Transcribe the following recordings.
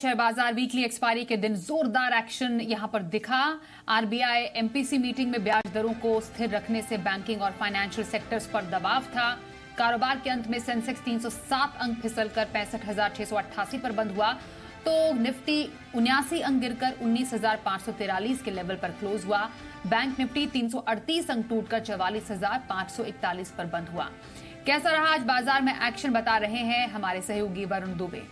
Share बाजार weekly expiry के दिन जोरदार एक्शन यहां पर दिखा। आरबीआई एमपीसी मीटिंग में ब्याज दरों को स्थिर रखने से बैंकिंग और फाइनेंशियल सेक्टर्स पर दबाव था। कारोबार के अंत में सेंसेक्स 307 अंक फिसलकर 65,688 पर बंद हुआ, तो निफ्टी 79 अंक गिरकर 19,543 के लेवल पर क्लोज हुआ। बैंक निफ्टी 338 अंक टूटकर 44,541 पर बंद हुआ। कैसा रहा आज बाजार में एक्शन, बता रहे हैं हमारे सहयोगी वरुण दुबे।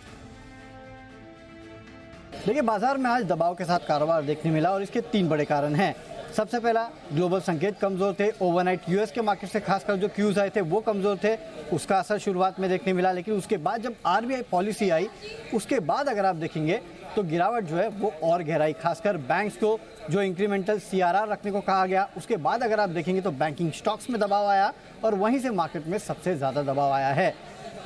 देखिए, बाजार में आज दबाव के साथ कारोबार देखने मिला और इसके तीन बड़े कारण हैं। सबसे पहला, ग्लोबल संकेत कमजोर थे। ओवरनाइट यूएस के मार्केट से खासकर जो क्यूज आए थे वो कमजोर थे, उसका असर शुरुआत में देखने मिला। लेकिन उसके बाद जब आरबीआई पॉलिसी आई, उसके बाद अगर आप देखेंगे तो गिरावट जो है वो और गहराई, खासकर बैंक्स को जो इंक्रीमेंटल सीआरआर रखने को कहा गया, उसके बाद अगर आप देखेंगे तो बैंकिंग स्टॉक्स में दबाव आया और वहीं से मार्केट में सबसे ज़्यादा दबाव आया है।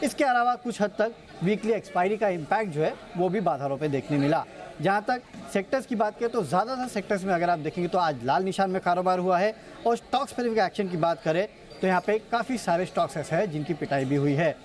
इसके अलावा कुछ हद तक वीकली एक्सपायरी का इम्पैक्ट जो है वो भी बाजारों पे देखने मिला। जहाँ तक सेक्टर्स की बात करें तो ज़्यादातर सेक्टर्स में अगर आप देखेंगे तो आज लाल निशान में कारोबार हुआ है। और स्टॉक स्पेसिफिक एक्शन की बात करें तो यहाँ पे काफ़ी सारे स्टॉक्स ऐसे हैं जिनकी पिटाई भी हुई है।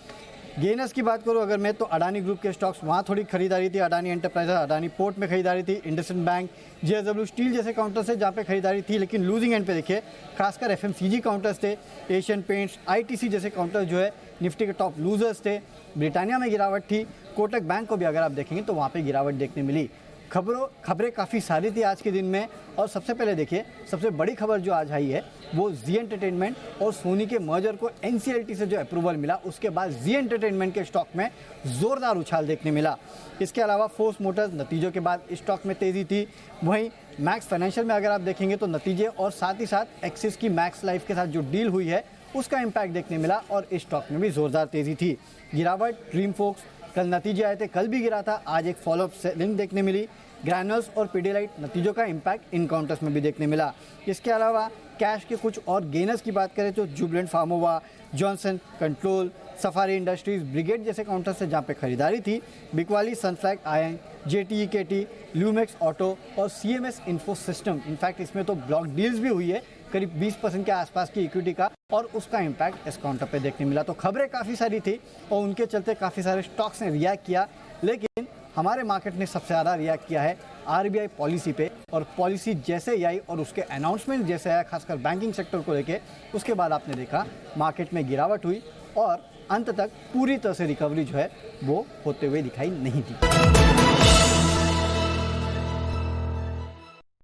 गेनर्स की बात करूँ अगर मैं, तो अडानी ग्रुप के स्टॉक्स, वहाँ थोड़ी खरीदारी थी। अडानी एंटरप्राइजेस, अडानी पोर्ट में खरीदारी थी। इंडसइंड बैंक, जेएसडब्ल्यू स्टील जैसे काउंटर्स है जहाँ पे खरीदारी थी। लेकिन लूजिंग एंड पे देखिए, खासकर एफएमसीजी काउंटर्स थे। एशियन पेंट्स, आईटीसी जैसे काउंटर्स जो है निफ्टी के टॉप लूजर्स थे। ब्रिटानिया में गिरावट थी। कोटक बैंक को भी अगर आप देखेंगे तो वहाँ पर गिरावट देखने मिली। खबरें काफ़ी सारी थी आज के दिन में। और सबसे पहले देखिए, सबसे बड़ी खबर जो आज आई है वो जी एंटरटेनमेंट और सोनी के मर्जर को एनसीएलटी से जो अप्रूवल मिला, उसके बाद जी एंटरटेनमेंट के स्टॉक में ज़ोरदार उछाल देखने मिला। इसके अलावा फोर्स मोटर्स नतीजों के बाद स्टॉक में तेज़ी थी। वहीं मैक्स फाइनेंशियल में अगर आप देखेंगे तो नतीजे और साथ ही साथ एक्सिस की मैक्स लाइफ के साथ जो डील हुई है उसका इम्पैक्ट देखने मिला और इस स्टॉक में भी ज़ोरदार तेज़ी थी। गिरावट ड्रीम फोक्स, कल नतीजे आए थे, कल भी गिरा था, आज एक फॉलोअप सेलिंग देखने मिली। ग्रैनुअल्स और पीडियालाइट नतीजों का इम्पैक्ट इन काउंटर्स में भी देखने मिला। इसके अलावा कैश के कुछ और गेनर्स की बात करें तो Jubilant Pharmova, Johnson control, safari industries, brigade जैसे काउंटर्स से जहाँ पे खरीदारी थी। बिकवाली, सनफ्लैग आयन, जेटीई केटी, ल्यूमेक्स ऑटो और सीएमएस इन्फो सिस्टम, इनफैक्ट इसमें तो ब्लॉक डील्स भी हुई है करीब 20% के आसपास की इक्विटी का, और उसका इम्पैक्ट इस काउंटर पे देखने मिला। तो खबरें काफ़ी सारी थी और उनके चलते काफ़ी सारे स्टॉक्स ने रिएक्ट किया। लेकिन हमारे मार्केट ने सबसे ज़्यादा रिएक्ट किया है आरबीआई पॉलिसी पे। और पॉलिसी जैसे ही आई और उसके अनाउंसमेंट जैसे आया, खासकर बैंकिंग सेक्टर को लेके, उसके बाद आपने देखा मार्केट में गिरावट हुई और अंत तक पूरी तरह से रिकवरी जो है वो होते हुए दिखाई नहीं दी।